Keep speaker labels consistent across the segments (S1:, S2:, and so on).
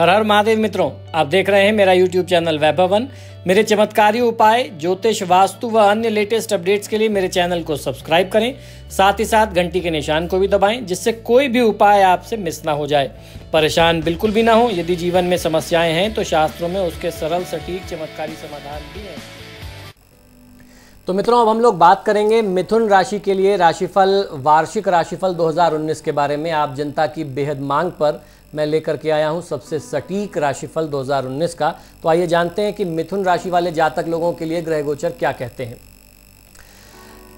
S1: हर हर महादेव मित्रों, आप देख रहे हैं मेरा YouTube चैनल वैभवन। मेरे चमत्कारी उपाय, ज्योतिष, वास्तु व अन्य लेटेस्ट अपडेट्स के लिए मेरे चैनल को सब्सक्राइब करें। साथ ही साथ घंटी के निशान को भी दबाएं, जिससे कोई भी उपाय आपसे मिस ना हो जाए। परेशान बिल्कुल भी ना हो। यदि जीवन में समस्याएं हैं तो शास्त्रों में उसके सरल, सटीक, चमत्कारी समाधान भी हैं। तो मित्रों, अब हम लोग बात करेंगे मिथुन राशि के लिए राशिफल, वार्षिक राशिफल 2019 के बारे में। आप जनता की बेहद मांग पर मैं लेकर के आया हूं सबसे सटीक राशिफल 2019 का। तो आइए जानते हैं कि मिथुन राशि वाले जातक लोगों के लिए ग्रह गोचर क्या कहते हैं।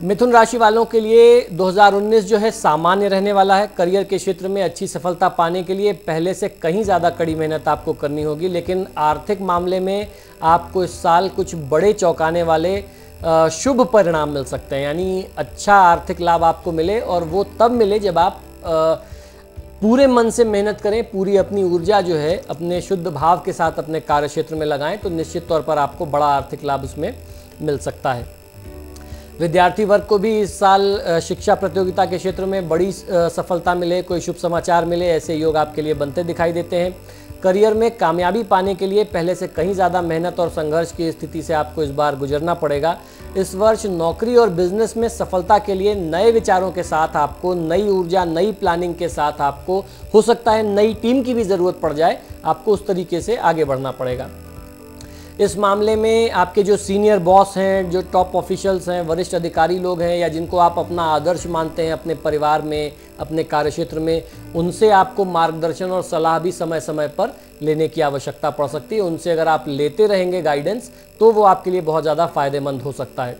S1: मिथुन राशि वालों के लिए 2019 जो है सामान्य रहने वाला है। करियर के क्षेत्र में अच्छी सफलता पाने के लिए पहले से कहीं ज़्यादा कड़ी मेहनत आपको करनी होगी, लेकिन आर्थिक मामले में आपको इस साल कुछ बड़े चौंकाने वाले शुभ परिणाम मिल सकते हैं। यानी अच्छा आर्थिक लाभ आपको मिले, और वो तब मिले जब आप पूरे मन से मेहनत करें, पूरी अपनी ऊर्जा जो है अपने शुद्ध भाव के साथ अपने कार्य क्षेत्र में लगाएं, तो निश्चित तौर पर आपको बड़ा आर्थिक लाभ उसमें मिल सकता है। विद्यार्थी वर्ग को भी इस साल शिक्षा प्रतियोगिता के क्षेत्र में बड़ी सफलता मिले, कोई शुभ समाचार मिले, ऐसे योग आपके लिए बनते दिखाई देते हैं। करियर में कामयाबी पाने के लिए पहले से कहीं ज़्यादा मेहनत और संघर्ष की स्थिति से आपको इस बार गुजरना पड़ेगा। इस वर्ष नौकरी और बिजनेस में सफलता के लिए नए विचारों के साथ आपको, नई ऊर्जा, नई प्लानिंग के साथ आपको, हो सकता है नई टीम की भी ज़रूरत पड़ जाए, आपको उस तरीके से आगे बढ़ना पड़ेगा। इस मामले में आपके जो सीनियर बॉस हैं, जो टॉप ऑफिशियल्स हैं, वरिष्ठ अधिकारी लोग हैं, या जिनको आप अपना आदर्श मानते हैं अपने परिवार में, अपने कार्यक्षेत्र में, उनसे आपको मार्गदर्शन और सलाह भी समय समय पर लेने की आवश्यकता पड़ सकती है। उनसे अगर आप लेते रहेंगे गाइडेंस, तो वो आपके लिए बहुत ज़्यादा फायदेमंद हो सकता है।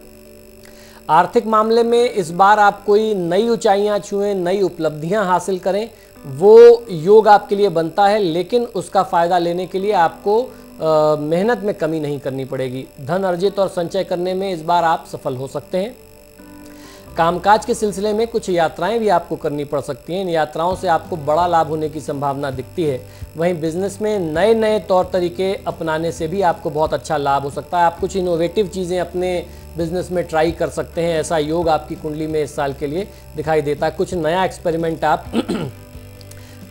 S1: आर्थिक मामले में इस बार आप कोई नई ऊंचाइयां छुएं, नई उपलब्धियां हासिल करें, वो योग आपके लिए बनता है, लेकिन उसका फ़ायदा लेने के लिए आपको मेहनत में कमी नहीं करनी पड़ेगी। धन अर्जित और संचय करने में इस बार आप सफल हो सकते हैं। कामकाज के सिलसिले में कुछ यात्राएं भी आपको करनी पड़ सकती हैं। इन यात्राओं से आपको बड़ा लाभ होने की संभावना दिखती है। वहीं बिजनेस में नए नए तौर तरीके अपनाने से भी आपको बहुत अच्छा लाभ हो सकता है। आप कुछ इनोवेटिव चीज़ें अपने बिजनेस में ट्राई कर सकते हैं। ऐसा योग आपकी कुंडली में इस साल के लिए दिखाई देता है। कुछ नया एक्सपेरिमेंट आप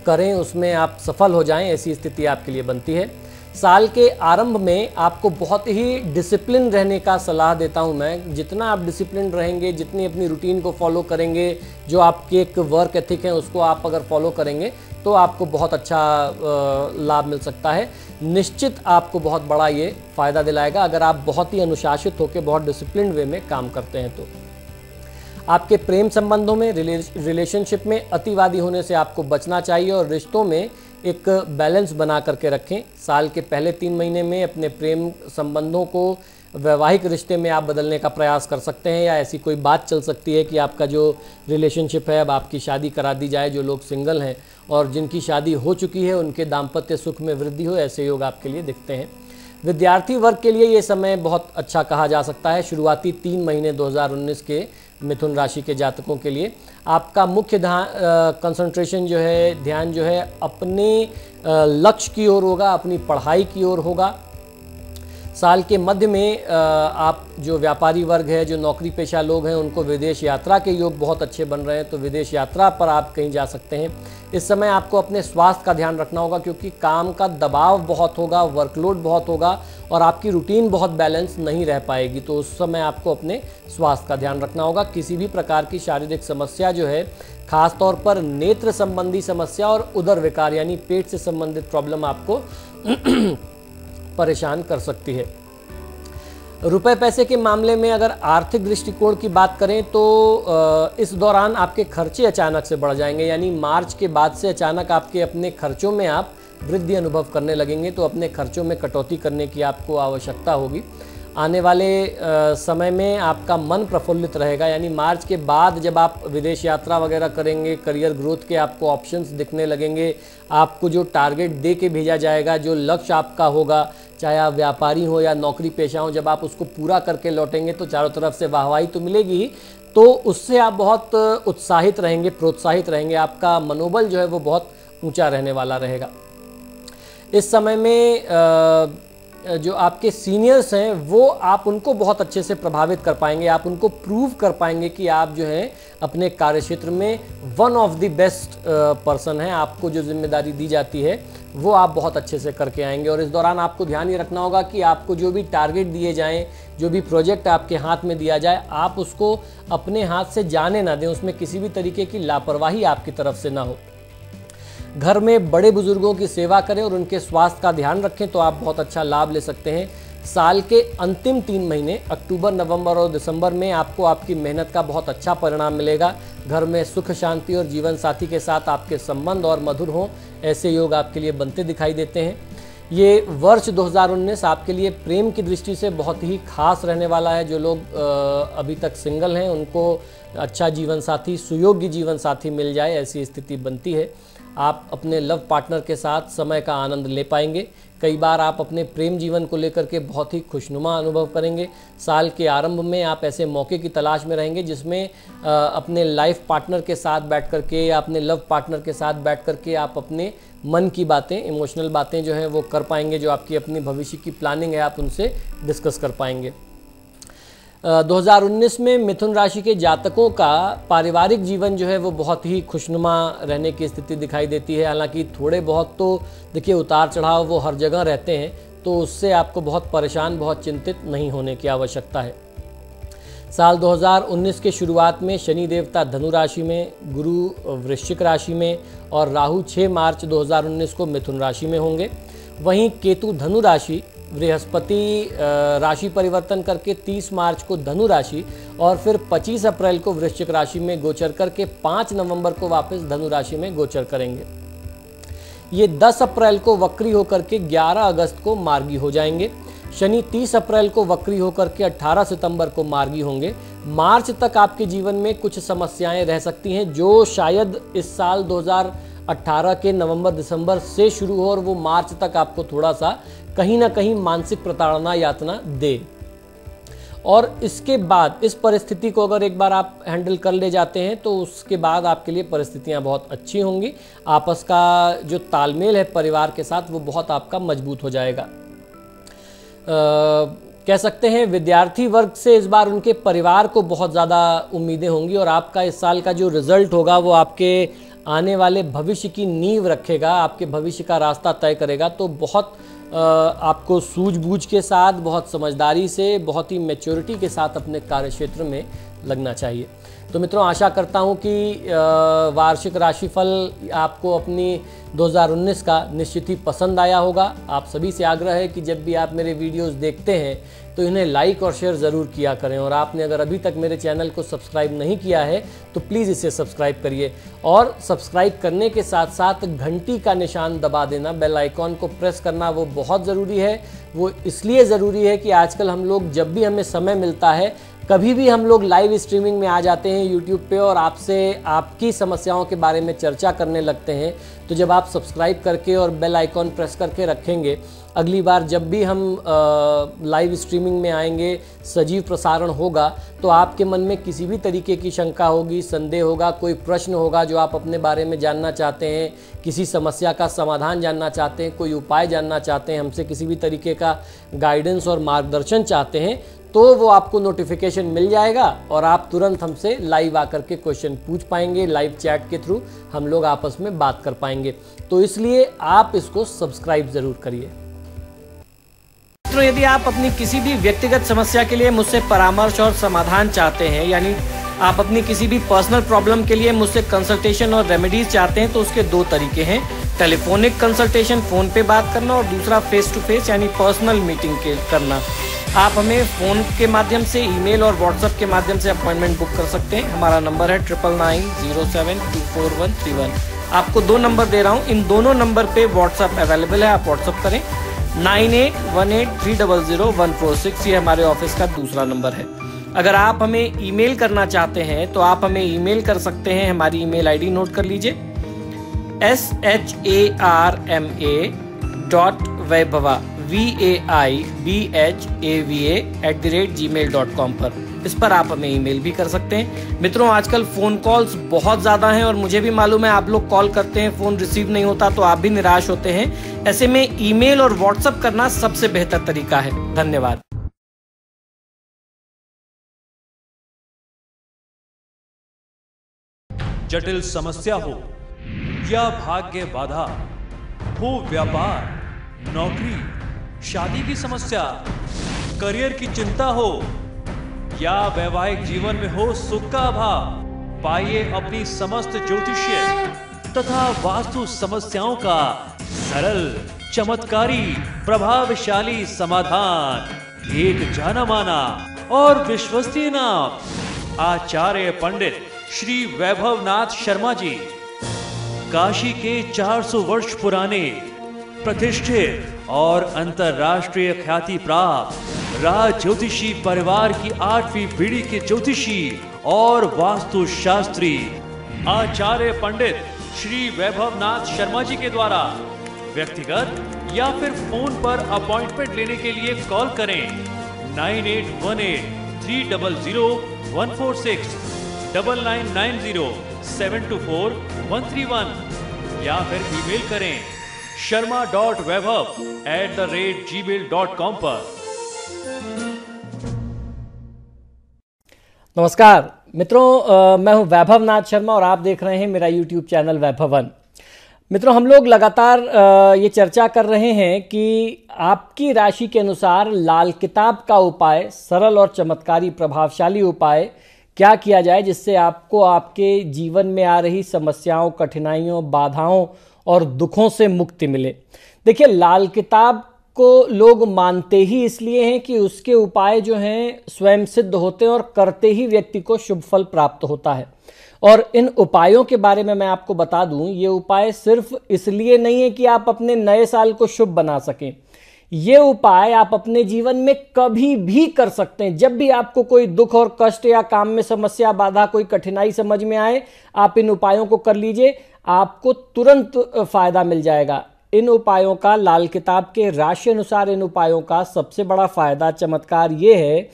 S1: करें, उसमें आप सफल हो जाएं, ऐसी स्थिति आपके लिए बनती है। साल के आरंभ में आपको बहुत ही डिसिप्लिन रहने का सलाह देता हूं मैं। जितना आप डिसिप्लिन रहेंगे, जितनी अपनी रूटीन को फॉलो करेंगे, जो आपके एक वर्क एथिक है उसको आप अगर फॉलो करेंगे, तो आपको बहुत अच्छा लाभ मिल सकता है। निश्चित आपको बहुत बड़ा ये फ़ायदा दिलाएगा अगर आप बहुत ही अनुशासित होकर बहुत डिसिप्लिन वे में काम करते हैं। तो आपके प्रेम संबंधों में, रिलेशनशिप में अतिवादी होने से आपको बचना चाहिए, और रिश्तों में एक बैलेंस बना करके रखें। साल के पहले 3 महीने में अपने प्रेम संबंधों को वैवाहिक रिश्ते में आप बदलने का प्रयास कर सकते हैं, या ऐसी कोई बात चल सकती है कि आपका जो रिलेशनशिप है अब आपकी शादी करा दी जाए। जो लोग सिंगल हैं और जिनकी शादी हो चुकी है, उनके दाम्पत्य सुख में वृद्धि हो, ऐसे योग आपके लिए दिखते हैं। विद्यार्थी वर्ग के लिए ये समय बहुत अच्छा कहा जा सकता है। शुरुआती 3 महीने 2019 के मिथुन राशि के जातकों के लिए आपका मुख्य कंसंट्रेशन जो है, ध्यान जो है अपने लक्ष्य की ओर होगा, अपनी पढ़ाई की ओर होगा। साल के मध्य में आप जो व्यापारी वर्ग है, जो नौकरी पेशा लोग हैं, उनको विदेश यात्रा के योग बहुत अच्छे बन रहे हैं, तो विदेश यात्रा पर आप कहीं जा सकते हैं। इस समय आपको अपने स्वास्थ्य का ध्यान रखना होगा, क्योंकि काम का दबाव बहुत होगा, वर्कलोड बहुत होगा, और आपकी रूटीन बहुत बैलेंस नहीं रह पाएगी। तो उस समय आपको अपने स्वास्थ्य का ध्यान रखना होगा। किसी भी प्रकार की शारीरिक समस्या जो है, खास तौर पर नेत्र संबंधी समस्या और उदर विकार यानी पेट से संबंधित प्रॉब्लम आपको परेशान कर सकती है। रुपए पैसे के मामले में अगर आर्थिक दृष्टिकोण की बात करें, तो इस दौरान आपके खर्चे अचानक से बढ़ जाएंगे। यानी मार्च के बाद से अचानक आपके अपने खर्चों में आप वृद्धि अनुभव करने लगेंगे, तो अपने खर्चों में कटौती करने की आपको आवश्यकता होगी। आने वाले समय में आपका मन प्रफुल्लित रहेगा। यानी मार्च के बाद जब आप विदेश यात्रा वगैरह करेंगे, करियर ग्रोथ के आपको ऑप्शंस दिखने लगेंगे। आपको जो टारगेट दे के भेजा जाएगा, जो लक्ष्य आपका होगा, चाहे आप व्यापारी हो या नौकरी पेशा हो, जब आप उसको पूरा करके लौटेंगे तो चारों तरफ से वाहवाही तो मिलेगी ही, तो उससे आप बहुत उत्साहित रहेंगे, प्रोत्साहित रहेंगे। आपका मनोबल जो है वो बहुत ऊंचा रहने वाला रहेगा। इस समय में जो आपके सीनियर्स हैं, वो आप उनको बहुत अच्छे से प्रभावित कर पाएंगे। आप उनको प्रूव कर पाएंगे कि आप जो हैं अपने कार्यक्षेत्र में one of the best person हैं। आपको जो जिम्मेदारी दी जाती है वो आप बहुत अच्छे से करके आएंगे। और इस दौरान आपको ध्यान ये रखना होगा कि आपको जो भी टारगेट दिए जाएं, जो भी प्रोजेक्ट आपके हाथ में दिया जाए, आप उसको अपने हाथ से जाने ना दें, उसमें किसी भी तरीके की लापरवाही आपकी तरफ से ना हो। घर में बड़े बुजुर्गों की सेवा करें और उनके स्वास्थ्य का ध्यान रखें तो आप बहुत अच्छा लाभ ले सकते हैं। साल के अंतिम 3 महीने अक्टूबर, नवंबर और दिसंबर में आपको आपकी मेहनत का बहुत अच्छा परिणाम मिलेगा। घर में सुख शांति और जीवन साथी के साथ आपके संबंध और मधुर हों, ऐसे योग आपके लिए बनते दिखाई देते हैं। ये वर्ष 2019 आपके लिए प्रेम की दृष्टि से बहुत ही खास रहने वाला है। जो लोग अभी तक सिंगल हैं उनको अच्छा जीवन साथी, सुयोग्य जीवन साथी मिल जाए, ऐसी स्थिति बनती है। आप अपने लव पार्टनर के साथ समय का आनंद ले पाएंगे। कई बार आप अपने प्रेम जीवन को लेकर के बहुत ही खुशनुमा अनुभव करेंगे। साल के आरंभ में आप ऐसे मौके की तलाश में रहेंगे जिसमें अपने लाइफ पार्टनर के साथ बैठ करके या अपने लव पार्टनर के साथ बैठ करके आप अपने मन की बातें, इमोशनल बातें जो हैं वो कर पाएंगे। जो आपकी अपनी भविष्य की प्लानिंग है आप उनसे डिस्कस कर पाएंगे। 2019 में मिथुन राशि के जातकों का पारिवारिक जीवन जो है वो बहुत ही खुशनुमा रहने की स्थिति दिखाई देती है। हालांकि थोड़े बहुत तो देखिए उतार चढ़ाव वो हर जगह रहते हैं, तो उससे आपको बहुत परेशान, बहुत चिंतित नहीं होने की आवश्यकता है। साल 2019 के शुरुआत में शनि देवता धनु राशि में, गुरु वृश्चिक राशि में और राहु 6 मार्च 2019 को मिथुन राशि में होंगे। वहीं केतु धनु राशि, बृहस्पति राशि परिवर्तन करके 30 मार्च को धनु राशि और फिर 25 अप्रैल को वृश्चिक राशि में गोचर करके 5 नवंबर को वापस धनु राशि में गोचर करेंगे। ये 10 अप्रैल को वक्री होकर के 11 अगस्त को मार्गी हो जाएंगे। शनि 30 अप्रैल को वक्री होकर के 18 सितंबर को मार्गी होंगे। मार्च तक आपके जीवन में कुछ समस्याएं रह सकती हैं जो शायद इस साल 2018 के नवंबर दिसंबर से शुरू हो और वो मार्च तक आपको थोड़ा सा कहीं ना कहीं मानसिक प्रताड़ना यातना दे। और इसके बाद इस परिस्थिति को अगर एक बार आप हैंडल कर ले जाते हैं तो उसके बाद आपके लिए परिस्थितियां बहुत अच्छी होंगी। आपस का जो तालमेल है परिवार के साथ वो बहुत आपका मजबूत हो जाएगा। कह सकते हैं विद्यार्थी वर्ग से इस बार उनके परिवार को बहुत ज़्यादा उम्मीदें होंगी और आपका इस साल का जो रिजल्ट होगा वो आपके आने वाले भविष्य की नींव रखेगा, आपके भविष्य का रास्ता तय करेगा। तो बहुत आपको सूझबूझ के साथ, बहुत समझदारी से, बहुत ही मैच्योरिटी के साथ अपने कार्य क्षेत्र में लगना चाहिए। तो मित्रों, आशा करता हूं कि वार्षिक राशिफल आपको अपनी 2019 का निश्चित ही पसंद आया होगा। आप सभी से आग्रह है कि जब भी आप मेरे वीडियोस देखते हैं तो इन्हें लाइक और शेयर ज़रूर किया करें। और आपने अगर अभी तक मेरे चैनल को सब्सक्राइब नहीं किया है तो प्लीज़ इसे सब्सक्राइब करिए और सब्सक्राइब करने के साथ साथ घंटी का निशान दबा देना, बेल आइकॉन को प्रेस करना वो बहुत ज़रूरी है। वो इसलिए ज़रूरी है कि आजकल हम लोग जब भी हमें समय मिलता है, कभी भी हम लोग लाइव स्ट्रीमिंग में आ जाते हैं यूट्यूब पे और आपसे आपकी समस्याओं के बारे में चर्चा करने लगते हैं। तो जब आप सब्सक्राइब करके और बेल आइकॉन प्रेस करके रखेंगे, अगली बार जब भी हम लाइव स्ट्रीमिंग में आएंगे, सजीव प्रसारण होगा, तो आपके मन में किसी भी तरीके की शंका होगी, संदेह होगा, कोई प्रश्न होगा जो आप अपने बारे में जानना चाहते हैं, किसी समस्या का समाधान जानना चाहते हैं, कोई उपाय जानना चाहते हैं, हमसे किसी भी तरीके का गाइडेंस और मार्गदर्शन चाहते हैं, तो वो आपको नोटिफिकेशन मिल जाएगा और आप तुरंत हमसे लाइव आकर के क्वेश्चन पूछ पाएंगे। लाइव चैट के थ्रू हम लोग आपस में बात कर पाएंगे। तो इसलिए आप इसको सब्सक्राइब ज़रूर करिए। तो यदि आप अपनी किसी भी व्यक्तिगत समस्या के लिए मुझसे परामर्श और समाधान चाहते हैं, यानी आप अपनी किसी भी पर्सनल प्रॉब्लम के लिए मुझसे कंसल्टेशन और रेमेडीज चाहते हैं, तो उसके 2 तरीके हैं। टेलीफोनिक कंसल्टेशन, फ़ोन पे बात करना, और दूसरा फेस टू फेस यानी पर्सनल मीटिंग करना। आप हमें फ़ोन के माध्यम से, ईमेल और व्हाट्सएप के माध्यम से अपॉइंटमेंट बुक कर सकते हैं। हमारा नंबर है 9990724131। आपको 2 नंबर दे रहा हूँ, इन दोनों नंबर पे व्हाट्सएप अवेलेबल है, आप व्हाट्सएप करें। 9818300146 ये हमारे ऑफिस का दूसरा नंबर है। अगर आप हमें ईमेल करना चाहते हैं तो आप हमें ईमेल कर सकते हैं। हमारी ईमेल आईडी नोट कर लीजिए, sharma.vaibhava vaibhava@gmail.com पर, इस पर आप हमें ईमेल भी कर सकते हैं। मित्रों, आजकल फ़ोन कॉल्स बहुत ज़्यादा हैं और मुझे भी मालूम है आप लोग कॉल करते हैं, फ़ोन रिसीव नहीं होता तो आप भी निराश होते हैं। ऐसे में ईमेल और व्हाट्सएप करना सबसे बेहतर तरीका है। धन्यवाद।
S2: जटिल समस्या हो या भाग्य बाधा, हो व्यापार, नौकरी, शादी की समस्या, करियर की चिंता हो या वैवाहिक जीवन में हो सुख का अभाव, पाइए अपनी समस्त ज्योतिषीय तथा वास्तु समस्याओं का सरल, चमत्कारी, प्रभावशाली समाधान। एक जाना माना और विश्वसनीय नाम आचार्य पंडित श्री वैभवनाथ शर्मा जी, काशी के 400 वर्ष पुराने प्रतिष्ठित और अंतरराष्ट्रीय ख्याति प्राप्त राज ज्योतिषी परिवार की 8वीं पीढ़ी के ज्योतिषी और वास्तु शास्त्री आचार्य पंडित श्री वैभवनाथ शर्मा जी के द्वारा व्यक्तिगत या फिर फोन पर अपॉइंटमेंट लेने के लिए कॉल करें 9818300146, 9990724131 या फिर ईमेल करें sharma.vaibhav@gmail.com पर।
S1: नमस्कार मित्रों, मैं हूं वैभवनाथ शर्मा और आप देख रहे हैं मेरा YouTube चैनल वैभवन। मित्रों, हम लोग लगातार ये चर्चा कर रहे हैं कि आपकी राशि के अनुसार लाल किताब का उपाय, सरल और चमत्कारी प्रभावशाली उपाय क्या किया जाए जिससे आपको आपके जीवन में आ रही समस्याओं, कठिनाइयों, बाधाओं और दुखों से मुक्ति मिले। देखिए, लाल किताब को लोग मानते ही इसलिए हैं कि उसके उपाय जो हैं स्वयं सिद्ध होते हैं और करते ही व्यक्ति को शुभ फल प्राप्त होता है। और इन उपायों के बारे में मैं आपको बता दूं, ये उपाय सिर्फ इसलिए नहीं है कि आप अपने नए साल को शुभ बना सकें। ये उपाय आप अपने जीवन में कभी भी कर सकते हैं। जब भी आपको कोई दुख और कष्ट या काम में समस्या, बाधा, कोई कठिनाई समझ में आए, आप इन उपायों को कर लीजिए, आपको तुरंत फायदा मिल जाएगा। इन उपायों का, लाल किताब के राशि अनुसार इन उपायों का सबसे बड़ा फायदा, चमत्कार ये है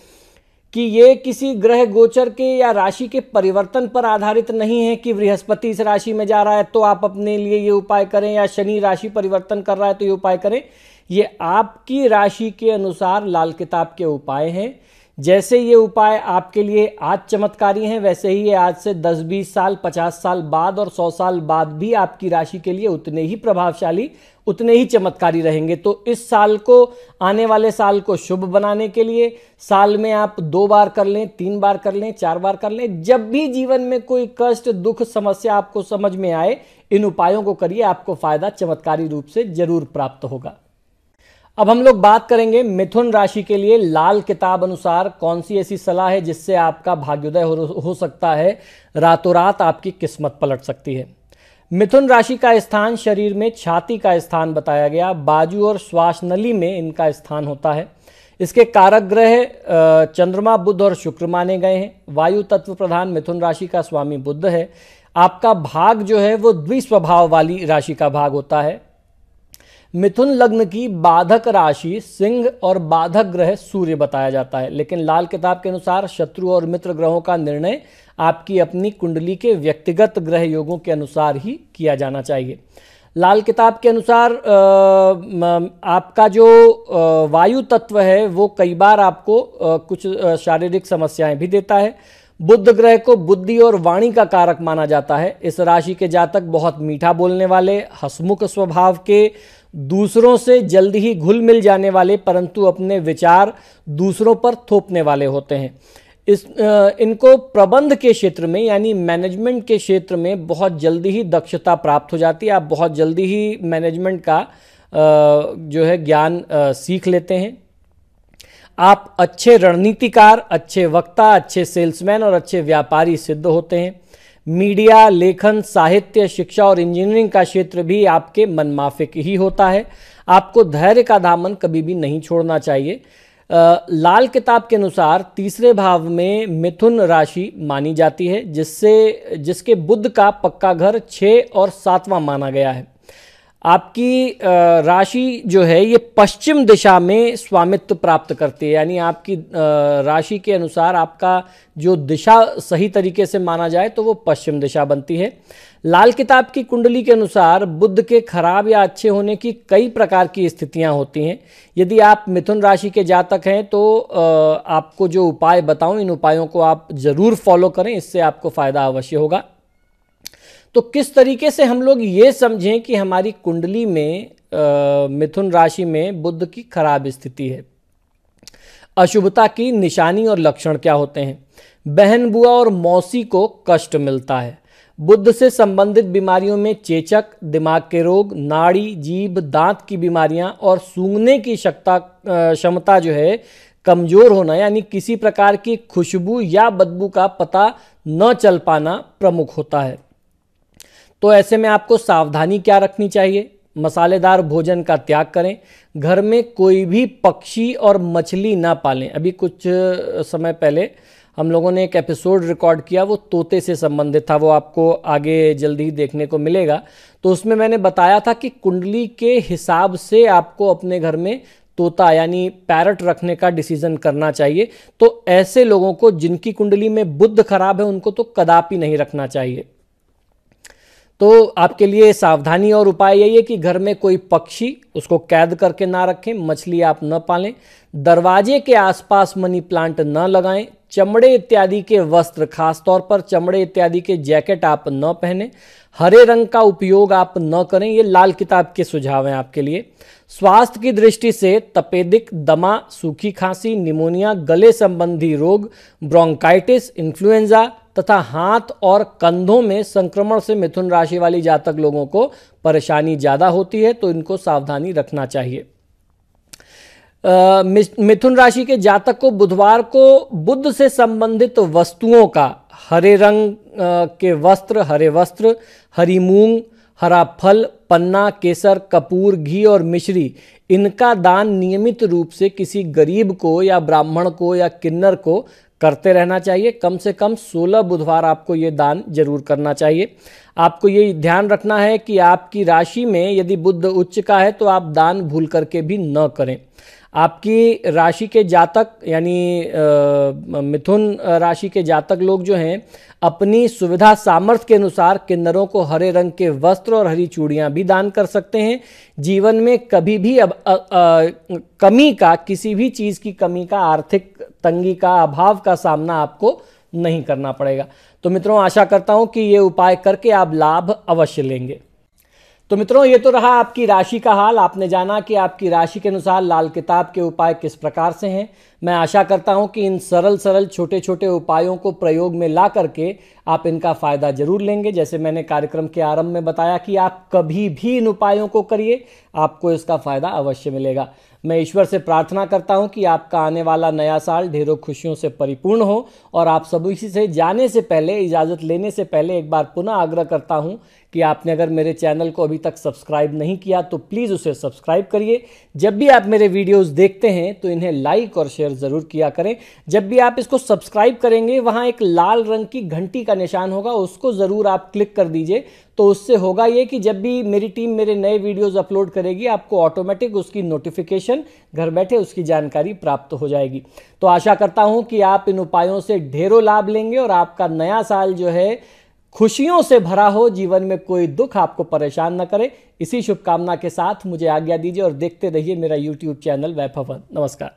S1: कि ये किसी ग्रह गोचर के या राशि के परिवर्तन पर आधारित नहीं है कि बृहस्पति इस राशि में जा रहा है तो आप अपने लिए ये उपाय करें, या शनि राशि परिवर्तन कर रहा है तो ये उपाय करें। ये आपकी राशि के अनुसार लाल किताब के उपाय हैं। जैसे ये उपाय आपके लिए आज चमत्कारी हैं, वैसे ही ये आज से 10-20 साल, 50 साल बाद और 100 साल बाद भी आपकी राशि के लिए उतने ही प्रभावशाली, उतने ही चमत्कारी रहेंगे। तो इस साल को, आने वाले साल को शुभ बनाने के लिए साल में आप 2 बार कर लें, 3 बार कर लें, 4 बार कर लें। जब भी जीवन में कोई कष्ट, दुख, समस्या आपको समझ में आए, इन उपायों को करिए, आपको फायदा चमत्कारी रूप से जरूर प्राप्त होगा। अब हम लोग बात करेंगे मिथुन राशि के लिए लाल किताब अनुसार कौन सी ऐसी सलाह है जिससे आपका भाग्योदय हो सकता है, रातों रात आपकी किस्मत पलट सकती है। मिथुन राशि का स्थान शरीर में छाती का स्थान बताया गया, बाजू और श्वास नली में इनका स्थान होता है। इसके कारक ग्रह चंद्रमा, बुध और शुक्र माने गए हैं। वायु तत्व प्रधान मिथुन राशि का स्वामी बुध है। आपका भाग जो है वो द्विस्वभाव वाली राशि का भाग होता है। मिथुन लग्न की बाधक राशि सिंह और बाधक ग्रह सूर्य बताया जाता है, लेकिन लाल किताब के अनुसार शत्रु और मित्र ग्रहों का निर्णय आपकी अपनी कुंडली के व्यक्तिगत ग्रह योगों के अनुसार ही किया जाना चाहिए। लाल किताब के अनुसार आपका जो वायु तत्व है वो कई बार आपको कुछ शारीरिक समस्याएं भी देता है। बुध ग्रह को बुद्धि और वाणी का कारक माना जाता है। इस राशि के जातक बहुत मीठा बोलने वाले, हंसमुख स्वभाव के, दूसरों से जल्दी ही घुल मिल जाने वाले, परंतु अपने विचार दूसरों पर थोपने वाले होते हैं। इनको प्रबंध के क्षेत्र में यानी मैनेजमेंट के क्षेत्र में बहुत जल्दी ही दक्षता प्राप्त हो जाती है। आप बहुत जल्दी ही मैनेजमेंट का जो है ज्ञान सीख लेते हैं। आप अच्छे रणनीतिकार, अच्छे वक्ता, अच्छे सेल्समैन और अच्छे व्यापारी सिद्ध होते हैं। मीडिया, लेखन, साहित्य, शिक्षा और इंजीनियरिंग का क्षेत्र भी आपके मनमाफिक ही होता है। आपको धैर्य का दामन कभी भी नहीं छोड़ना चाहिए। लाल किताब के अनुसार तीसरे भाव में मिथुन राशि मानी जाती है, जिसके बुध का पक्का घर 6 और 7वां माना गया है। आपकी राशि जो है ये पश्चिम दिशा में स्वामित्व प्राप्त करती है, यानी आपकी राशि के अनुसार आपका जो दिशा सही तरीके से माना जाए तो वो पश्चिम दिशा बनती है। लाल किताब की कुंडली के अनुसार बुध के खराब या अच्छे होने की कई प्रकार की स्थितियां होती हैं। यदि आप मिथुन राशि के जातक हैं तो आपको जो उपाय बताऊं, इन उपायों को आप जरूर फॉलो करें, इससे आपको फायदा अवश्य होगा। तो किस तरीके से हम लोग ये समझें कि हमारी कुंडली में मिथुन राशि में बुध की खराब स्थिति है। अशुभता की निशानी और लक्षण क्या होते हैं? बहन, बुआ और मौसी को कष्ट मिलता है। बुध से संबंधित बीमारियों में चेचक, दिमाग के रोग, नाड़ी, जीभ, दांत की बीमारियां और सूंघने की क्षमता जो है कमजोर होना, यानी किसी प्रकार की खुशबू या बदबू का पता न चल पाना प्रमुख होता है। तो ऐसे में आपको सावधानी क्या रखनी चाहिए? मसालेदार भोजन का त्याग करें। घर में कोई भी पक्षी और मछली ना पालें। अभी कुछ समय पहले हम लोगों ने एक एपिसोड रिकॉर्ड किया, वो तोते से संबंधित था, वो आपको आगे जल्दी ही देखने को मिलेगा। तो उसमें मैंने बताया था कि कुंडली के हिसाब से आपको अपने घर में तोता यानी पैरट रखने का डिसीजन करना चाहिए। तो ऐसे लोगों को जिनकी कुंडली में बुध खराब है उनको तो कदापि नहीं रखना चाहिए। तो आपके लिए सावधानी और उपाय यही है कि घर में कोई पक्षी उसको कैद करके ना रखें, मछली आप न पालें, दरवाजे के आसपास मनी प्लांट न लगाएं, चमड़े इत्यादि के वस्त्र, खासतौर पर चमड़े इत्यादि के जैकेट आप न पहने, हरे रंग का उपयोग आप न करें। ये लाल किताब के सुझाव हैं आपके लिए। स्वास्थ्य की दृष्टि से तपेदिक, दमा, सूखी खांसी, निमोनिया, गले संबंधी रोग, ब्रोंकाइटिस, इन्फ्लुएंजा तथा हाथ और कंधों में संक्रमण से मिथुन राशि वाली जातक लोगों को परेशानी ज़्यादा होती है, तो इनको सावधानी रखना चाहिए। मिथुन राशि के जातक को बुधवार को बुध से संबंधित वस्तुओं का, हरे रंग के वस्त्र, हरे वस्त्र, हरी मूंग, हरा फल, पन्ना, केसर, कपूर, घी और मिश्री, इनका दान नियमित रूप से किसी गरीब को या ब्राह्मण को या किन्नर को करते रहना चाहिए। कम से कम 16 बुधवार आपको ये दान जरूर करना चाहिए। आपको ये ध्यान रखना है कि आपकी राशि में यदि बुध उच्च का है तो आप दान भूल करके भी न करें। आपकी राशि के जातक यानी मिथुन राशि के जातक लोग जो हैं अपनी सुविधा सामर्थ्य के अनुसार किन्नरों को हरे रंग के वस्त्र और हरी चूड़ियां भी दान कर सकते हैं। जीवन में कभी भी कमी का, किसी भी चीज़ की कमी का, आर्थिक तंगी का, अभाव का सामना आपको नहीं करना पड़ेगा। तो मित्रों, आशा करता हूं कि ये उपाय करके आप लाभ अवश्य लेंगे। तो मित्रों, ये तो रहा आपकी राशि का हाल। आपने जाना कि आपकी राशि के अनुसार लाल किताब के उपाय किस प्रकार से हैं। मैं आशा करता हूं कि इन सरल छोटे छोटे उपायों को प्रयोग में ला करके आप इनका फ़ायदा जरूर लेंगे। जैसे मैंने कार्यक्रम के आरंभ में बताया कि आप कभी भी इन उपायों को करिए, आपको इसका फ़ायदा अवश्य मिलेगा। मैं ईश्वर से प्रार्थना करता हूं कि आपका आने वाला नया साल ढेरों खुशियों से परिपूर्ण हो। और आप सभी से जाने से पहले, इजाज़त लेने से पहले एक बार पुनः आग्रह करता हूं कि आपने अगर मेरे चैनल को अभी तक सब्सक्राइब नहीं किया तो प्लीज़ उसे सब्सक्राइब करिए। जब भी आप मेरे वीडियोस देखते हैं तो इन्हें लाइक और शेयर ज़रूर किया करें। जब भी आप इसको सब्सक्राइब करेंगे वहाँ एक लाल रंग की घंटी का निशान होगा, उसको ज़रूर आप क्लिक कर दीजिए। तो उससे होगा ये कि जब भी मेरी टीम मेरे नए वीडियोस अपलोड करेगी आपको ऑटोमेटिक उसकी नोटिफिकेशन, घर बैठे उसकी जानकारी प्राप्त हो जाएगी। तो आशा करता हूँ कि आप इन उपायों से ढेरों लाभ लेंगे और आपका नया साल जो है खुशियों से भरा हो, जीवन में कोई दुख आपको परेशान न करे। इसी शुभकामना के साथ मुझे आज्ञा दीजिए और देखते रहिए मेरा YouTube चैनल वैभवन। नमस्कार।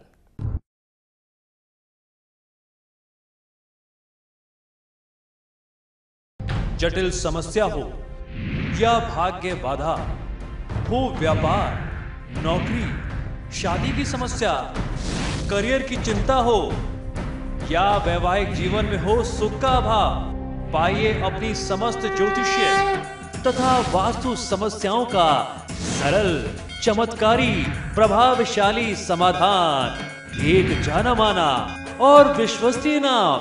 S2: जटिल समस्या हो या भाग्य बाधा हो, व्यापार, नौकरी, शादी की समस्या, करियर की चिंता हो या वैवाहिक जीवन में हो सुख का अभाव, पाइए अपनी समस्त ज्योतिषीय तथा वास्तु समस्याओं का सरल, चमत्कारी, प्रभावशाली समाधान। एक जाना माना और विश्वसनीय नाम,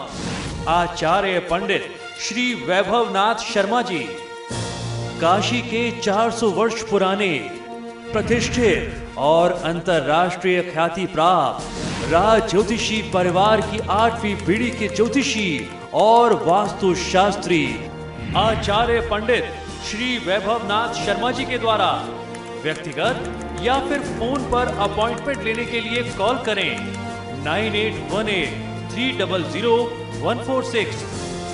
S2: आचार्य पंडित श्री वैभवनाथ शर्मा जी, काशी के 400 वर्ष पुराने प्रतिष्ठित और अंतरराष्ट्रीय ख्याति प्राप्त राज ज्योतिषी परिवार की 8वीं पीढ़ी के ज्योतिषी और वास्तु शास्त्री आचार्य पंडित श्री वैभवनाथ शर्मा जी के द्वारा व्यक्तिगत या फिर फोन पर अपॉइंटमेंट लेने के लिए कॉल करें 9818300146,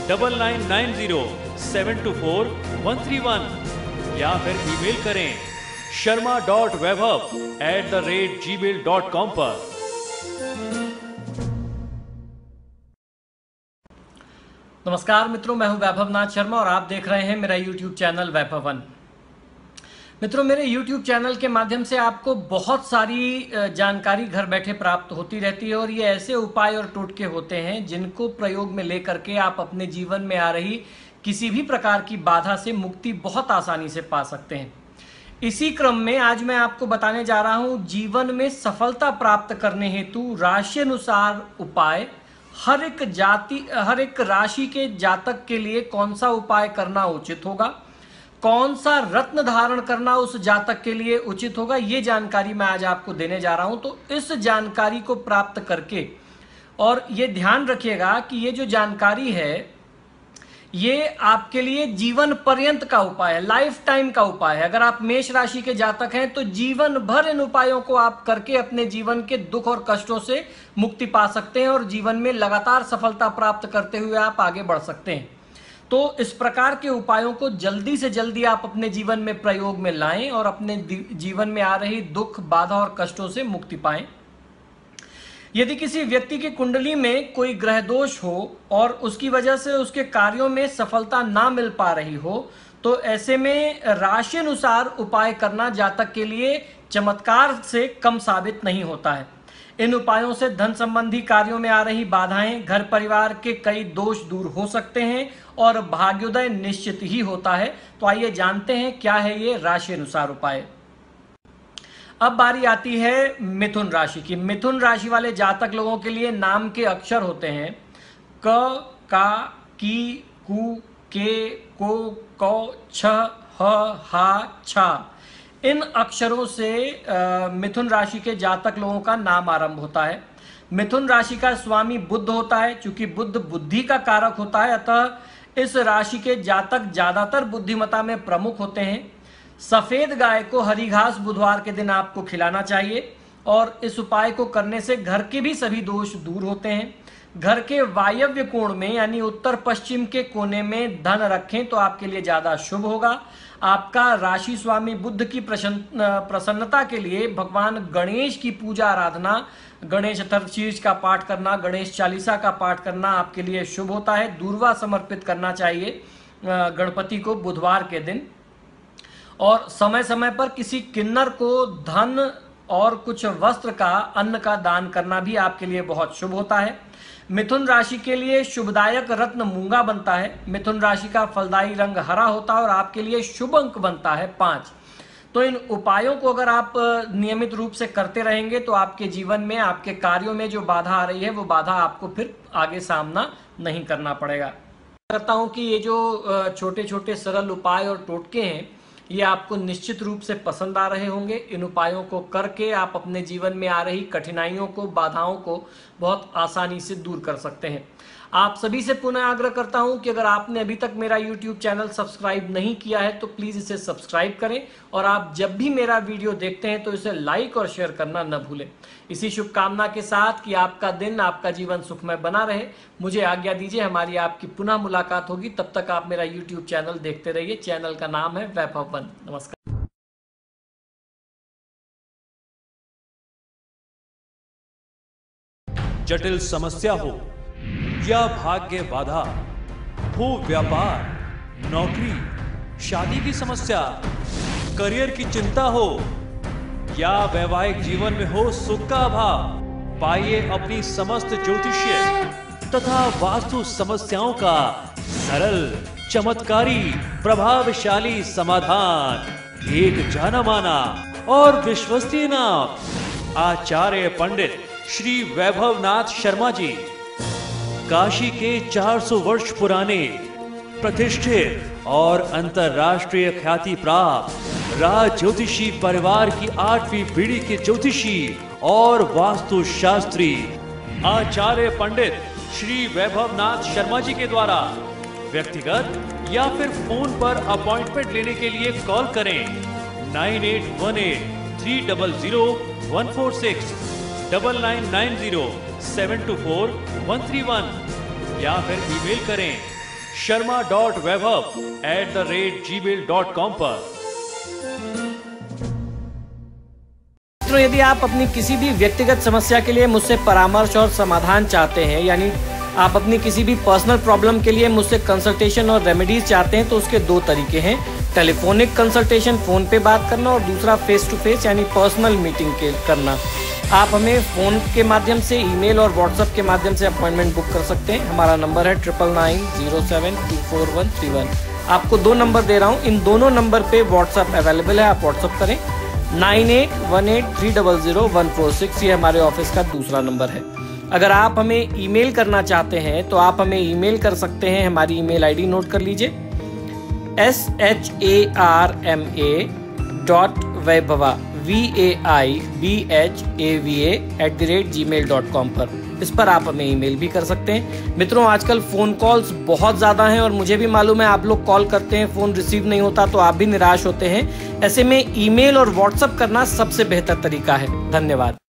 S2: 9990724131 या फिर ईमेल करें sharma.vaibhav@gmail.com पर।
S1: नमस्कार मित्रों, मैं हूं वैभव नाथ शर्मा और आप देख रहे हैं मेरा YouTube चैनल वैभव वन। मित्रों, मेरे YouTube चैनल के माध्यम से आपको बहुत सारी जानकारी घर बैठे प्राप्त होती रहती है और ये ऐसे उपाय और टोटके होते हैं जिनको प्रयोग में लेकर के आप अपने जीवन में आ रही किसी भी प्रकार की बाधा से मुक्ति बहुत आसानी से पा सकते हैं। इसी क्रम में आज मैं आपको बताने जा रहा हूं जीवन में सफलता प्राप्त करने हेतु राशि अनुसार उपाय। हर एक राशि के जातक के लिए कौन सा उपाय करना उचित होगा, कौन सा रत्न धारण करना उस जातक के लिए उचित होगा, ये जानकारी मैं आज आपको देने जा रहा हूं। तो इस जानकारी को प्राप्त करके, और ये ध्यान रखिएगा कि ये जो जानकारी है ये आपके लिए जीवन पर्यंत का उपाय है, लाइफ टाइम का उपाय है। अगर आप मेष राशि के जातक हैं तो जीवन भर इन उपायों को आप करके अपने जीवन के दुख और कष्टों से मुक्ति पा सकते हैं और जीवन में लगातार सफलता प्राप्त करते हुए आप आगे बढ़ सकते हैं। तो इस प्रकार के उपायों को जल्दी से जल्दी आप अपने जीवन में प्रयोग में लाएं और अपने जीवन में आ रही दुख, बाधा और कष्टों से मुक्ति पाएं। यदि किसी व्यक्ति की कुंडली में कोई ग्रह दोष हो और उसकी वजह से उसके कार्यों में सफलता ना मिल पा रही हो तो ऐसे में राशि अनुसार उपाय करना जातक के लिए चमत्कार से कम साबित नहीं होता है। इन उपायों से धन संबंधी कार्यों में आ रही बाधाएं, घर परिवार के कई दोष दूर हो सकते हैं और भाग्योदय निश्चित ही होता है। तो आइए जानते हैं क्या है ये राशि अनुसार उपाय। अब बारी आती है मिथुन राशि की। मिथुन राशि वाले जातक लोगों के लिए नाम के अक्षर होते हैं क, का, की, कु, के, को, कौ, छ, ह, हा, छा। इन अक्षरों से मिथुन राशि के जातक लोगों का नाम आरंभ होता है। मिथुन राशि का स्वामी बुध होता है। चूंकि बुध बुद्धि का कारक होता है, अतः इस राशि के जातक ज्यादातर बुद्धिमत्ता में प्रमुख होते हैं। सफेद गाय को हरी घास बुधवार के दिन आपको खिलाना चाहिए और इस उपाय को करने से घर के भी सभी दोष दूर होते हैं। घर के वायव्य कोण में यानी उत्तर पश्चिम के कोने में धन रखें तो आपके लिए ज्यादा शुभ होगा। आपका राशि स्वामी बुध की प्रसन्नता के लिए भगवान गणेश की पूजा आराधना, गणेश चतुर्थी का पाठ करना, गणेश चालीसा का पाठ करना आपके लिए शुभ होता है। दूर्वा समर्पित करना चाहिए गणपति को बुधवार के दिन। और समय समय पर किसी किन्नर को धन और कुछ वस्त्र का, अन्न का दान करना भी आपके लिए बहुत शुभ होता है। मिथुन राशि के लिए शुभदायक रत्न मूंगा बनता है। मिथुन राशि का फलदायी रंग हरा होता है और आपके लिए शुभ अंक बनता है 5। तो इन उपायों को अगर आप नियमित रूप से करते रहेंगे तो आपके जीवन में, आपके कार्यों में जो बाधा आ रही है वो बाधा आपको फिर आगे सामना नहीं करना पड़ेगा। करता हूं कि ये जो छोटे छोटे सरल उपाय और टोटके हैं ये आपको निश्चित रूप से पसंद आ रहे होंगे। इन उपायों को करके आप अपने जीवन में आ रही कठिनाइयों को, बाधाओं को बहुत आसानी से दूर कर सकते हैं। आप सभी से पुनः आग्रह करता हूं कि अगर आपने अभी तक मेरा YouTube चैनल सब्सक्राइब नहीं किया है तो प्लीज़ इसे सब्सक्राइब करें और आप जब भी मेरा वीडियो देखते हैं तो इसे लाइक और शेयर करना न भूलें। इसी शुभकामना के साथ कि आपका दिन, आपका जीवन सुखमय बना रहे, मुझे आज्ञा दीजिए। हमारी आपकी पुनः मुलाकात होगी। तब तक आप मेरा YouTube चैनल देखते रहिए। चैनल का नाम है वैभव वन। नमस्कार।
S2: जटिल समस्या हो या भाग्य बाधा हो, व्यापार, नौकरी, शादी की समस्या, करियर की चिंता हो या वैवाहिक जीवन में हो सुख का अभाव, पाइए अपनी समस्त ज्योतिषीय तथा वास्तु समस्याओं का सरल, चमत्कारी, प्रभावशाली समाधान। एक जाना माना और विश्वसनीय नाम, आचार्य पंडित श्री वैभव नाथ शर्मा जी। काशी के 400 वर्ष पुराने, प्रतिष्ठित और अंतरराष्ट्रीय ख्याति प्राप्त राज ज्योतिषी परिवार की 8वीं पीढ़ी के ज्योतिषी और वास्तु शास्त्री आचार्य पंडित श्री वैभव नाथ शर्मा जी के द्वारा व्यक्तिगत या फिर फोन पर अपॉइंटमेंट लेने के लिए कॉल करें 9818300146, 9990724131 या फिर ईमेल करें sharma.vaibhav@gmail.com पर।
S1: यदि आप अपनी किसी भी व्यक्तिगत समस्या के लिए मुझसे परामर्श और समाधान चाहते हैं, यानी आप अपनी किसी भी पर्सनल प्रॉब्लम के लिए मुझसे कंसल्टेशन और रेमेडीज चाहते हैं तो उसके दो तरीके हैं, टेलीफोनिक कंसल्टेशन फ़ोन पे बात करना और दूसरा फेस टू फेस यानी पर्सनल मीटिंग करना। आप हमें फ़ोन के माध्यम से, ईमेल और व्हाट्सएप के माध्यम से अपॉइंटमेंट बुक कर सकते हैं। हमारा नंबर है 9990724131। आपको 2 नंबर दे रहा हूँ, इन दोनों नंबर पे व्हाट्सएप अवेलेबल है, आप व्हाट्सएप करें। 9818300146 ये हमारे ऑफिस का दूसरा नंबर है। अगर आप हमें ईमेल करना चाहते हैं तो आप हमें ईमेल कर सकते हैं। हमारी ईमेल आईडी नोट कर लीजिए, sharma.vaibhava vaibhava@gmail.com पर, इस पर आप हमें ईमेल भी कर सकते हैं। मित्रों, आजकल फ़ोन कॉल्स बहुत ज़्यादा हैं और मुझे भी मालूम है आप लोग कॉल करते हैं, फ़ोन रिसीव नहीं होता तो आप भी निराश होते हैं। ऐसे में ईमेल और व्हाट्सएप करना सबसे बेहतर तरीका है। धन्यवाद।